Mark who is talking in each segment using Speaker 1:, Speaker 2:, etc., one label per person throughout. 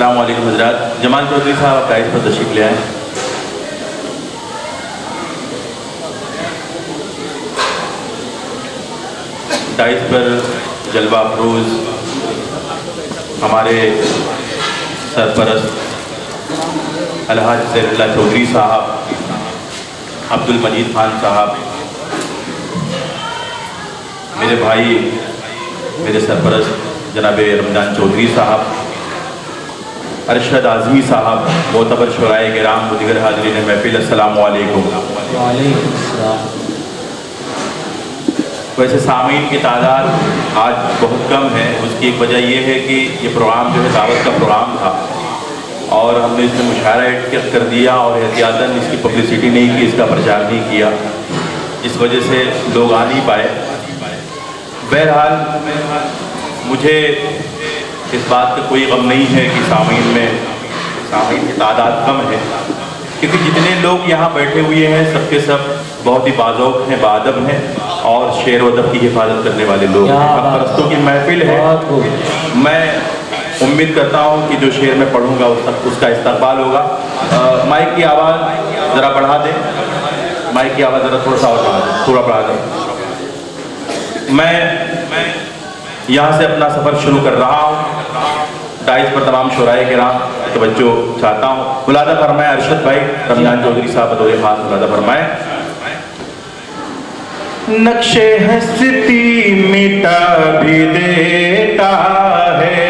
Speaker 1: السلام علیکم حضرات. جمال چودھری صاحب آپ ڈائز پر تشریف لے آئیں. ڈائز پر جلوہ افروز ہمارے سرپرست الحاج زہر اللہ چودھری صاحب، عبد المجید خان صاحب، میرے بھائی میرے سرپرست جناب رمضان چودھری صاحب، ارشد اعظمی صاحب، معتبر شورائے کرام و دیگر حاضرین محفل، السلام علیکم.
Speaker 2: وعلیکم السلام.
Speaker 1: ویسے سامعین کی تعداد آج بہت کم ہے. اس کی ایک وجہ یہ ہے کہ یہ پروگرام جو ہے دعوت کا پروگرام تھا اور ہم نے اس میں مشاہرہ کر دیا اور احتیاطاً اس کی پبلسٹی نہیں کی، اس کا پرچار نہیں کیا، اس وجہ سے لوگ آ نہیں پائے. بہرحال مجھے اس بات کا کوئی غم نہیں ہے کہ سامعین کی تعداد کم ہے، کیونکہ جتنے لوگ یہاں بیٹھے ہوئے ہیں سب کے سب بہت ہی باذوق ہیں، باادب ہیں اور شعر و ادب کی حفاظت کرنے والے لوگ ہیں. حق پرستوں کی محفل ہے. میں امید کرتا ہوں کہ جو شعر میں پڑھوں گا اس کا استقبال ہوگا. مائک کی آواز ذرا بڑھا دیں، مائک کی آواز ذرا تھوڑا سا اور تھوڑا بڑھا دیں. میں یہاں سے اپنا سفر شروع کر رہا ہوں. ڈائز پر تمام شورائے کرام توجہ چاہتا ہوں. ملاحظہ فرمائیں ارشد بھائی رمضان چودھری صاحب بطور خاص ملاحظہ فرمائیں. نقش ہستی مٹا بھی دیتا ہے،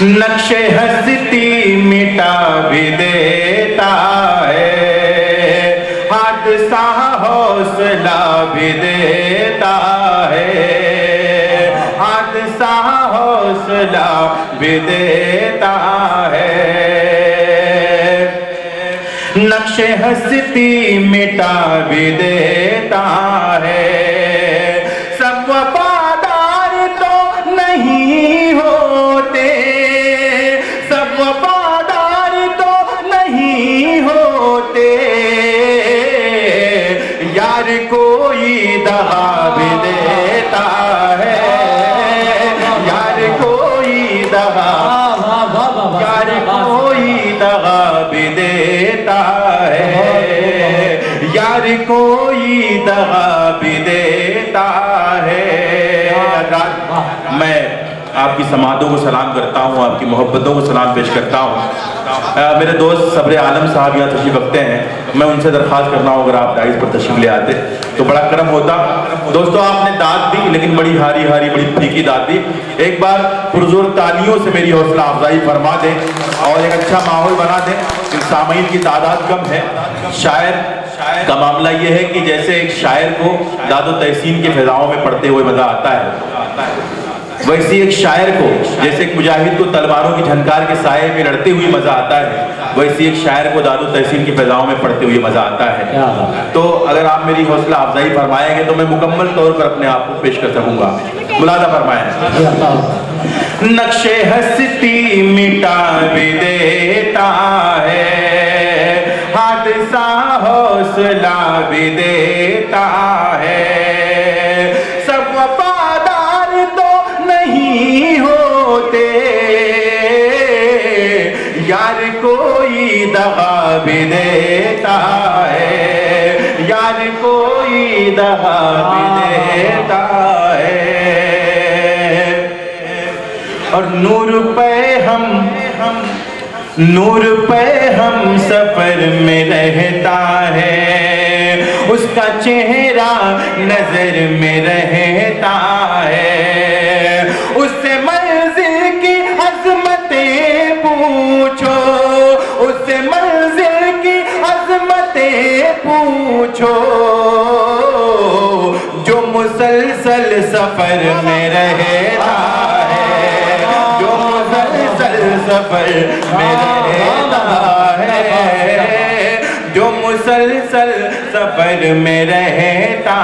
Speaker 1: نقش ہستی مٹا بھی دیتا ہے، حادثہ حوصلہ بھی دیتا ہے، حادثہ حوصلہ بھی دیتا ہے. نقش ہستی مٹا بھی دیتا ہے. سب وفادار تو نہیں ہوتے، سب وفادار تو نہیں ہوتے، یار کوئی دغا بھی دیتا ہے، یار کوئی دغا، یار کوئی دغا بھی دیتا ہے، یار کوئی دغا بھی دیتا ہے. میں آپ کی سماعتوں کو سلام کرتا ہوں، آپ کی محبتوں کو سلام پیش کرتا ہوں. میرے دوست صبر عالم صاحب یہاں تشریف رکھتے ہیں. میں ان سے درخواست کرنا ہوں اگر آپ ڈائز پر تشریف لے آتے تو بڑا کرم ہوتا. دوستو آپ نے داد دی لیکن بڑی ہاری ہاری بڑی پھیکی داد دی. ایک بار پرزور تالیوں سے میری حوصلہ افزائی فرما دیں اور ایک اچھا ماحول بنا دیں. سامعین کی تعداد کم ہے. شاعر کا معاملہ یہ ہے کہ جیسے ایک شاعر کو داد و تحسین کے فضاؤں میں پڑھتے ہوئے مزہ آتا ہے، ویسی ایک شاعر کو جیسے ایک مجاہد کو تلواروں کی جھنکار کے سائے میں لڑتے ہوئے مزہ آتا ہے، ویسی ایک شاعر کو داد و تحسین کی فضاؤں میں پڑھتے ہوئے مزہ آتا ہے. تو اگر آپ میری حوصلہ افزائی فرمائیں گے تو میں مکمل طور پر اپنے آپ کو پیش کر سکوں گا. ملاحظہ فرمائیں. نقش ہستی مٹا بھی دیتا ہے، حادثہ حوصلہ بھی دیتا ہے، سب وفادار تو نہیں ہوتے، یار کوئی دغا بھی دیتا ہے، یار کوئی دغا بھی دیتا ہے. اور نور پہ ہم سفر میں رہتا ہے، اس کا چہرہ نظر میں رہتا ہے، اس سے منزل کی عظمتیں پوچھو، اس سے منزل کی عظمتیں پوچھو، جو مسلسل سفر میں رہتا ہے، جو مسلسل سفر میں رہتا ہے، جو مسلسل سفر میں رہتا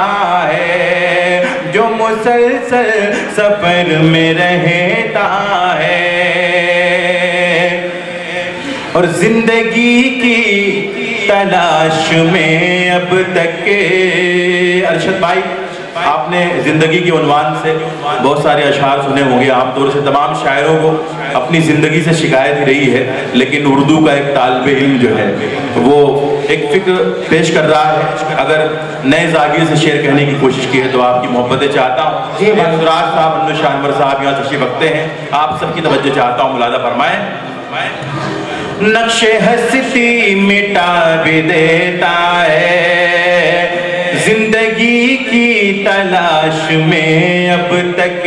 Speaker 1: ہے، جو مسلسل سفر میں رہتا ہے. اور زندگی کی تلاش میں اب تک ارشد بھائی آپ نے زندگی کے عنوان سے بہت سارے اشعار سنے ہوں گے. عام طور سے تمام شاعروں کو اپنی زندگی سے شکایت ہی رہی ہے, لیکن اردو کا ایک طالب علم جو ہے وہ ایک فکر پیش کر رہا ہے. اگر نئے زاویے سے شعر کہنے کی کوشش کی ہے تو آپ کی محبتیں چاہتا ہوں. سراج صاحب, انو شانور صاحب یہاں تشریف رکھتے ہیں, آپ سب کی توجہ چاہتا ہوں, ملاحظہ فرمائیں. نقش ہستی مٹا بھی دیتا ہے زندگی کی تلاش میں, اب تک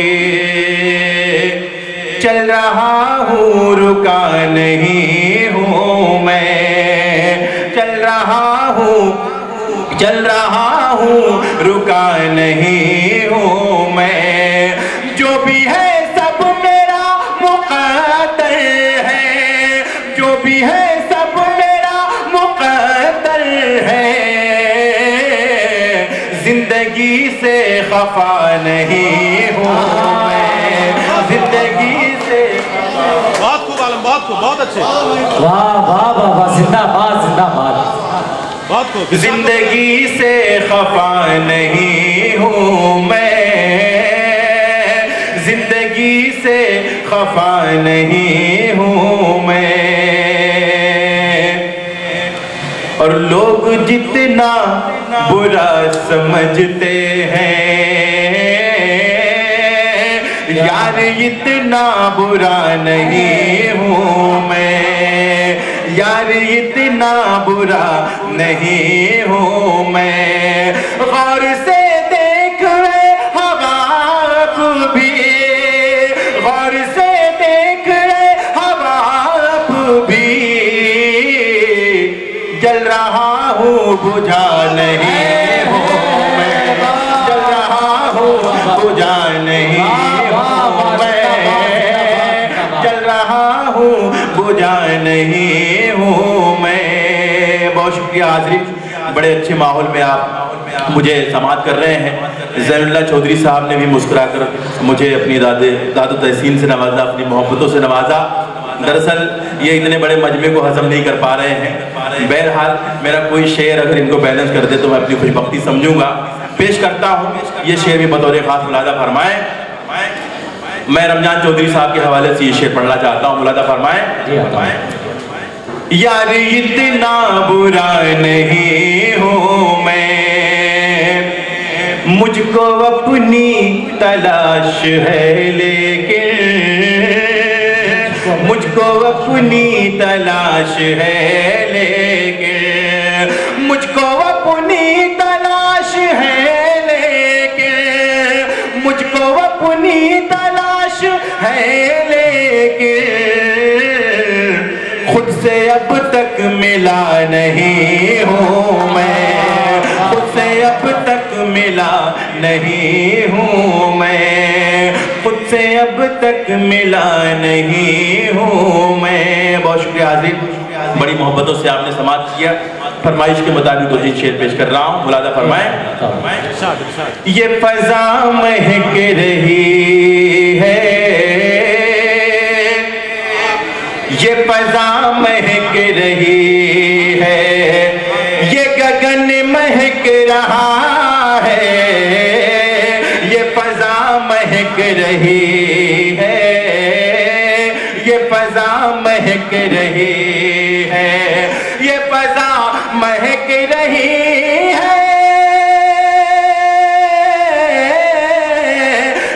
Speaker 1: چل رہا ہوں رکا نہیں ہوں میں, چل رہا ہوں رکا نہیں ہوں میں, جو بھی ہے سب میرا مقدر ہے, جو بھی ہے سب میرا مقدر ہے, زندگی سے خفا نہیں ہوں میں, زندگی سے.
Speaker 3: بہت خوب عالم, بہت خوب, بہت اچھے,
Speaker 2: واہ واہ واہ واہ, زندہ باد زندہ باد.
Speaker 3: بہت خوب.
Speaker 1: زندگی سے خفا نہیں ہوں میں, زندگی سے خفا نہیں ہوں میں, اور لوگ جتنا برا سمجھتے ہیں یار اتنا برا نہیں ہوں میں, یار اتنا برا نہیں ہوں میں. غور سے دیکھ رہے حباب بھی, غور سے دیکھ رہے حباب بھی, جل رہا ہوں بجھا نہیں ہوں میں, جل رہا ہوں بجھا نہیں ہوں میں, جل رہا ہوں بجھا نہیں ہوں میں. بہت شکریہ حاضرین, بڑے اچھے ماحول میں آپ مجھے سماعت کر رہے ہیں. زین اللہ چودھری صاحب نے بھی مسکرا کر مجھے اپنی داد و تحسین سے نوازا, اپنی محبتوں سے نوازا. دراصل یہ اتنے بڑے مجمع کو ہضم نہیں کر پا رہے ہیں. بہرحال میرا کوئی شعر اگر ان کو بیلنس کر دے تو میں اپنی خوش بختی سمجھوں گا. پیش کرتا ہوں یہ شعر بھی بطور خاص, ملاحظہ فرمائیں. میں رمضان چودھری صاحب کے حوالے سے یہ شعر پڑھنا چاہتا ہوں, ملاحظہ فرمائیں. یار اتنا برا نہیں ہوں میں, مجھ کو اپنی تلاش ہے لیکن, مجھ کو اپنی تلاش ہے لیکن, مجھ کو اپنی تلاش ہے لیکن, مجھ کو اپنی تلاش ہے لیکن, خود سے اب تک ملا نہیں ہوں میں, خود سے اب تک ملا نہیں ہوں میں, خود سے اب تک ملا نہیں ہوں میں. بہت شکریہ حاضرین, بڑی محبتوں سے آپ نے سماعت کیا. فرمائش کے مطابق دو تین شعر پیش کر رہا ہوں, ملاحظہ فرمائیں. یہ فضا مہک رہی ہے, یہ فضا مہک رہی ہے, یہ گگن مہک رہا ہے, یہ فضا مہک رہی ہے, یہ فضا مہک رہی ہے, یہ فضا مہک رہی ہے,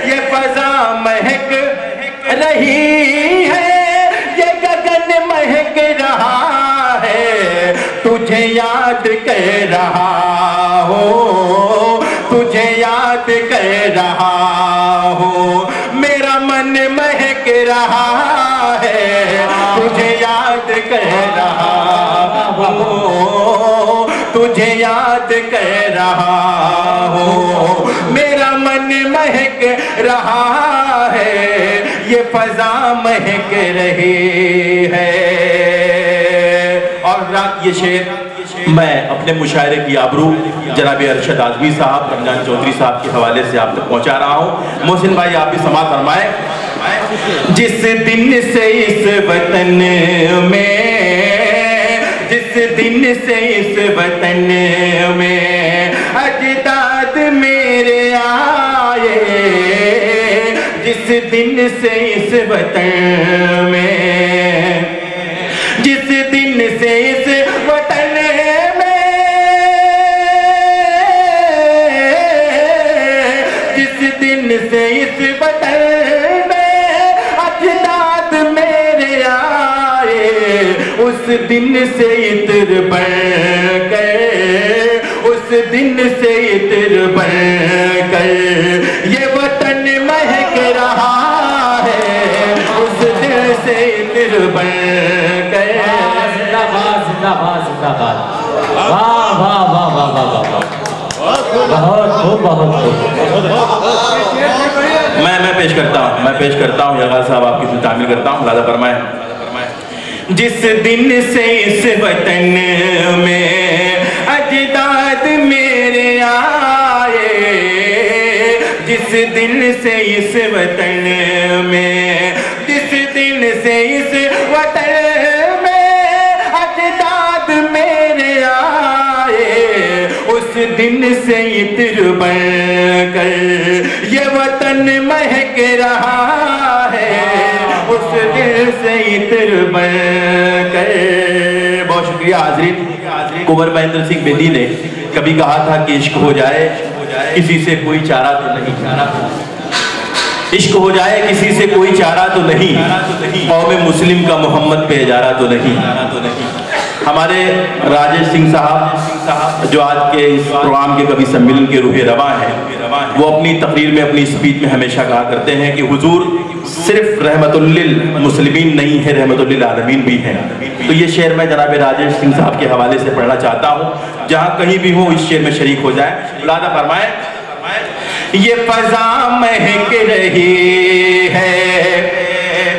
Speaker 1: یہ فضا مہک رہی ہے, مہک رہا ہے, تجھے یاد کر رہا ہوں, تجھے یاد کر رہا ہوں, میرا من مہک رہا ہے, تجھے یاد کر رہا ہوں, تجھے یاد کر رہا ہوں, میرا من مہک رہا ہے, یہ فضا مہک رہی ہے. اور رات یہ شعر میں اپنے مشاعرے کی آبرو جناب ارشد اعظمی صاحب, رمضان چودھری صاحب کے حوالے سے آپ تک پہنچا رہا ہوں. محسن بھائی آپ بھی سماعت فرمائیں. جس دن سے اس وطن میں, جس دن سے اس وطن میں اجداد میرے دن سے اس وطن میں، جس دن سے اس وطن میں، جس دن سے اس وطن میں اجداد میرے آئے، اس دن سے عطر بن کر، اس دن سے عطر بن کر یہ وطن مہک رہا ہے، اس دن سے عطر بن کر۔
Speaker 2: زندہ باد زندہ باد زندہ باد، واہ واہ واہ واہ واہ واہ، بہت خوب بہت خوب۔
Speaker 1: میں پیش کرتا ہوں یغا صاحب آپ کی تعمیل کرتا ہوں، لہذا فرمائیں۔ جس دن سے اس وطن میں اجداد میرے آئے، جس دن سے اس وطن میں، جس دن سے اس وطن میں اجداد میرے آئے، اس دن سے عطر بن کر یہ وطن مہک رہا ہے، اس دل سے عطر بن کر۔ بہت شکریہ حاضرین۔ کنور مہندر سنگھ بیدی نے کبھی کہا تھا کہ عشق ہو جائے کسی سے کوئی چارہ تو نہیں، عشق ہو جائے کسی سے کوئی چارہ تو نہیں، قوم مسلم کا محمد پہ اجارہ تو نہیں۔ ہمارے راجیش سنگھ صاحب جو آج کے اس پروگرام کے کبھی سمیلن کے روح رواں ہیں، وہ اپنی تقریر میں، اپنی اسپیچ میں ہمیشہ کہا کرتے ہیں کہ حضور صرف رحمت للمسلمین نہیں ہے، رحمت للعالمین بھی ہیں۔ تو یہ شعر میں جناب راجیش سنگھ صاحب کے حوالے سے پڑھنا چاہتا ہوں، جہاں کہیں بھی ہو اس شعر میں شریک ہو جائیں۔ ملاحظہ فرمائیں، یہ فضا مہک رہی ہے،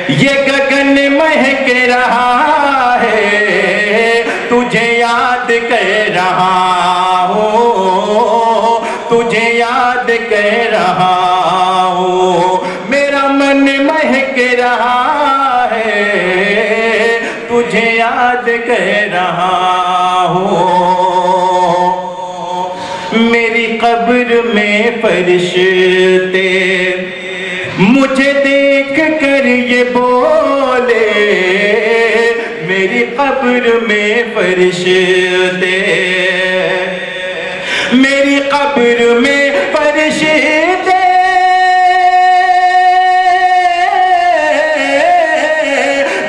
Speaker 1: یہ گگن مہک رہا ہے، تجھے یاد کر رہا ہوں، تجھے یاد کر رہا ہوں، میرا من مہک رہا ہے، تجھے یاد کر رہا ہوں۔ میری قبر میں فرشتے مجھے دیکھ کر یہ بولے، میری قبر میں فرشتے، میری قبر میں فرشتے،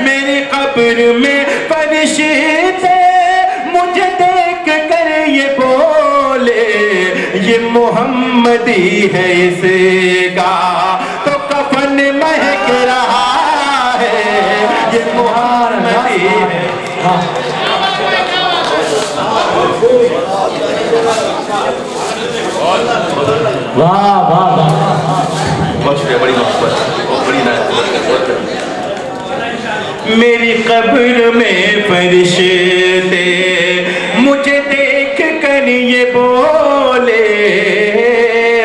Speaker 1: میری قبر میں فرشتے مجھے دیکھ کر یہ بولے، یہ محمدی ہے اس کا تو کفن مہک رہا ہے، یہ محمدی ہے۔
Speaker 2: واہ واہ واہ،
Speaker 1: بہت شکریہ، بڑی محبت، بڑی نعت۔ میری قبر میں فرشتے مجھے دیکھ کر یہ بولے۔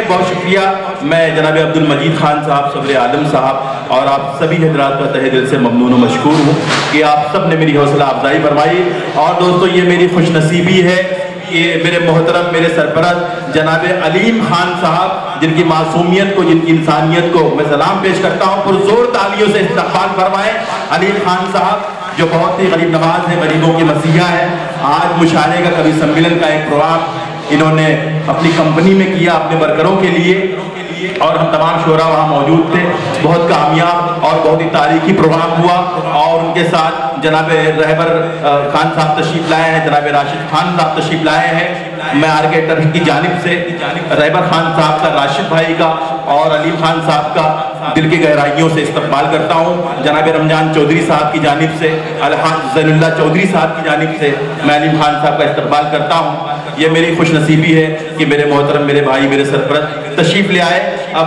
Speaker 1: بہت شکریہ، میں جناب عبد المجید خان صاحب، صبر عالم صاحب اور آپ سبھی حضرات کا تہہ دل سے ممنون و مشکور ہوں کہ آپ سب نے میری حوصلہ افزائی فرمائی۔ اور دوستو یہ میری خوش نصیبی ہے کہ میرے محترم، میرے سرپرست جناب علیم خان صاحب، جن کی معصومیت کو، جن کی انسانیت کو میں سلام پیش کرتا ہوں، پرزور تالیوں سے استقبال فرمائیں۔ علیم خان صاحب جو بہت ہی غریب نواز ہیں، غریبوں کے مسیحا ہیں، آج مشاعرے کا کبھی سمیلن کا ایک پروگرام انہوں نے اپنی کمپنی میں کیا اپنے ورکروں کے لیے، اور ہم تمام شعراء وہاں موجود تھے۔ بہت کامیاب اور بہت ہی تاریخی پروگرام ہوا، اور ان کے ساتھ جناب رہبر خان صاحب تشریف لائے ہیں، جناب راشد خان صاحب تشریف لائے ہیں۔ میں آرکیٹر کی جانب سے رہبر خان صاحب کا، راشد بھائی کا اور علیم خان صاحب کا دل کی گہرائیوں سے استقبال کرتا ہوں۔ جناب رمضان چودھری صاحب کی جانب سے، الحاج زین اللہ چودھری صاحب کی جانب سے میں علیم خان صاحب کا استقبال کرتا ہوں۔ یہ میری خوش نصیبی ہے کہ میرے محترم، میرے بھائی، میرے سرپرست تشریف لے آئے۔ اب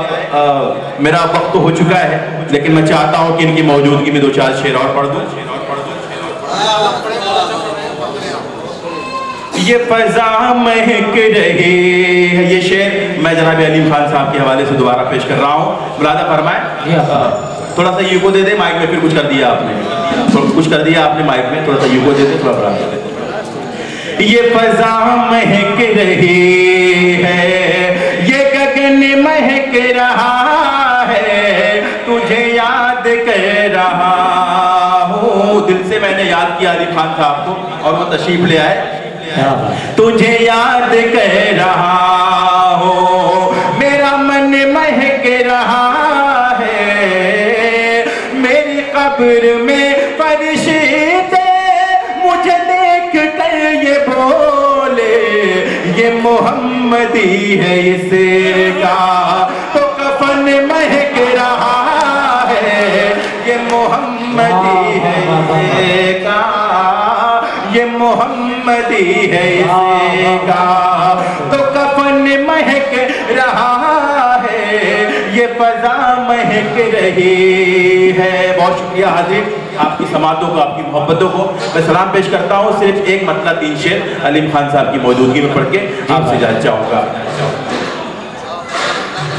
Speaker 1: میرا وقت تو ہو چکا ہے، لیکن میں چاہتا ہوں کہ ان کی موجودگی میں دو چار شعر اور پڑھ دوں۔ یہ فضا مہک رہی ہے، یہ شعر میں جناب علیم خان صاحب کے حوالے سے دوبارہ پیش کر رہا ہوں۔ ملاحظہ فرمائیں، تھوڑا سا یو کو دے دیں مائک میں، پھر کچھ کر دیا آپ نے، کچھ کر دیا آپ نے مائک میں، تھوڑا سا یو کو دے دیں، تھوڑا بڑھا دیں۔ یہ فضا مہک رہی ہے، یہ گگن مہک رہا ہے، میں نے یاد کیا علی خان صاحب کو اور وہ تشریف لے آئے.
Speaker 2: تجھے یاد کر رہا ہو میرا من مہک رہا ہے, میری قبر میں فرشتے مجھے دیکھ کر یہ بولے یہ محمدی ہے اس کا, تو کفن مہک رہا ہے یہ محمدی ہے اس کا, یہ محمدی ہے اس کا, تو کفن مہک رہا ہے یہ فضا مہک رہی ہے. بہت شکریہ حاضرین, آپ کی سماعتوں کو, آپ کی محبتوں کو میں سلام پیش کرتا ہوں. صرف ایک مطلب 3 شعر علیم خان صاحب کی موجودگی میں پڑھ کے آپ سے اجازت چاہوں گا.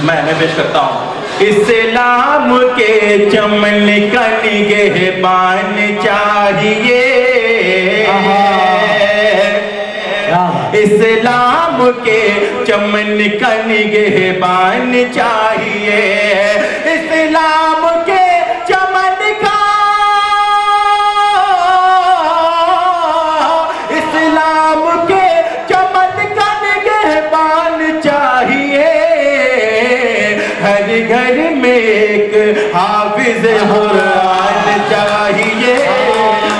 Speaker 2: میں پیش کرتا ہوں. اسلام کے چمن کا نگہبان چاہیے, اسلام کے چمن کا نگہبان چاہیے, اسلام کے چمن کا, اسلام کے چمن کا نگہبان چاہیے, ہر گھر میں ایک حافظ قرآن چاہیے,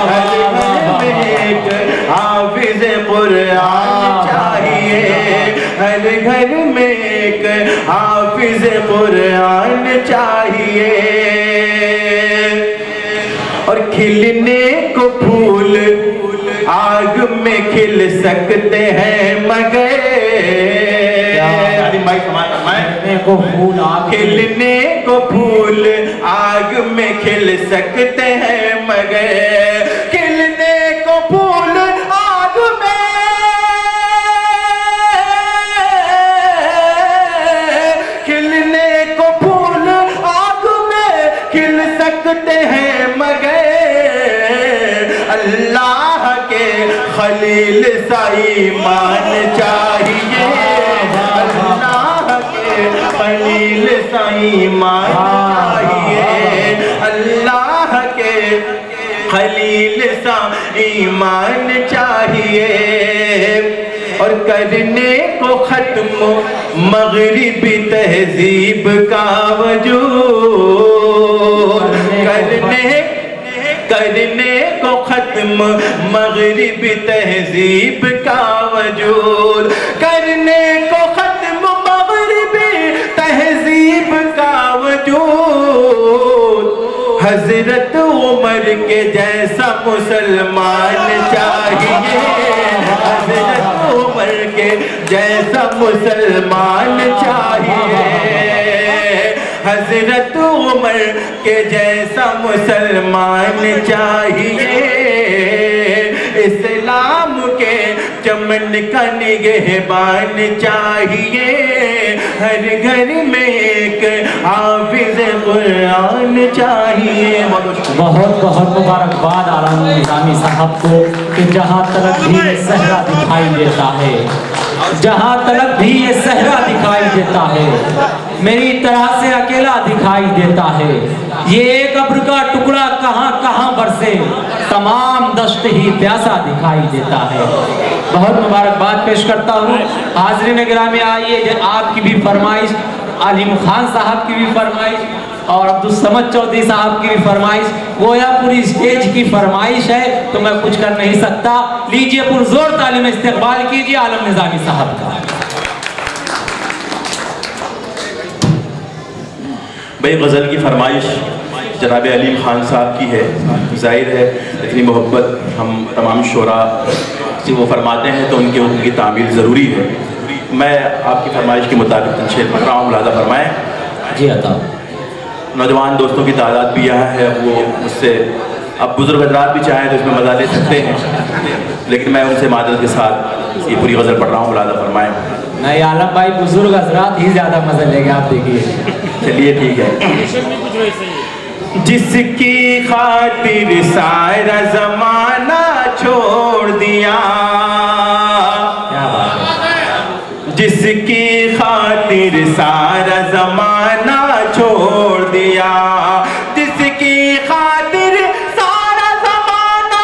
Speaker 2: ہر گھر میں ایک حافظ قرآن چاہیے, ہر گھر میں ایک حافظ قرآن چاہیے. اور کھلنے کو پھول آگ میں کھل سکتے ہیں مگر, کھلنے کو پھول آگ میں کھل سکتے ہیں مگر, کھلنے کو پھول آگ میں, کھلنے کو پھول آگ میں کھل سکتے ہیں مگر, اللہ کے خلیل سا ایمان چاہیے, اللہ کے خلیل سا ایمان چاہیے, اللہ کے خلیل سا ایمان چاہیے. اور کرنے کو ختم مغربی تہذیب کا وجود, کرنے کو ختم مغربی تہذیب کا وجود, کرنے کو ختم مغربی تہذیب کا وجود. حضرت عمر کے جیسا مسلمان چاہیے, حضرت عمر کے جیسا مسلمان چاہیے, حضرت عمر کے جیسا مسلمان چاہیے. اسلام کے چمن کا نگہبان چاہیے, ہر گھر میں ایک حافظ قرآن چاہیے. بہت بہت مبارکباد عالم نظامی صاحب کو کہ جہاں تلک بھی یہ صحرا دکھائی دیتا ہے, جہاں تلک بھی یہ صحرا دکھائی دیتا ہے, میری طرح سے اکیلا دکھائی دیتا ہے, یہ ایک ابر کا ٹکڑا کہاں کہاں برسے, تمام دشت ہی پیاسا دکھائی دیتا ہے. بہت مبارکباد پیش کرتا ہوں. حاضرین گرامی آئیے, آپ کی بھی فرمائش, علیم خان صاحب کی بھی فرمائش اور عبدالصمد چودھری صاحب کی بھی فرمائش, گویا پوری اسٹیج کی فرمائش ہے تو میں کچھ کر نہیں سکتا. لیجئے پرزور تعلیم استقبال کیجئے عالم نظامی صاحب کا.
Speaker 1: بھئی غزل کی فرمائش جناب علیم خان صاحب کی ہے, ظاہر ہے اتنی محبت ہم تمام شعراء سے وہ فرماتے ہیں تو ان کی تعمیل ضروری ہے. میں آپ کی فرمائش کے مطابق تنشیر پڑھ رہا ہوں, ملاحظہ فرمائیں.
Speaker 2: جی عطا.
Speaker 1: نوجوان دوستوں کی تعداد بھی یہاں ہے, وہ مجھ سے اب بزرگ حضرات بھی چاہیں تو اس میں مزہ لے سکتے ہیں, لیکن میں ان سے معذرت کے ساتھ یہ پوری غزل پڑھ رہا ہوں, ملاحظہ فرمائیں.
Speaker 2: نہیں عالم بھائی, بزرگ حضرات ہی زیادہ مزہ لے گے, آپ دیکھیے.
Speaker 1: چلیے ٹھیک ہے. جس کی خاطر سارا زمانہ چھوڑ دیا, جس کی خاطر سارا زمانہ چھوڑ دیا, جس کی خاطر سارا زمانہ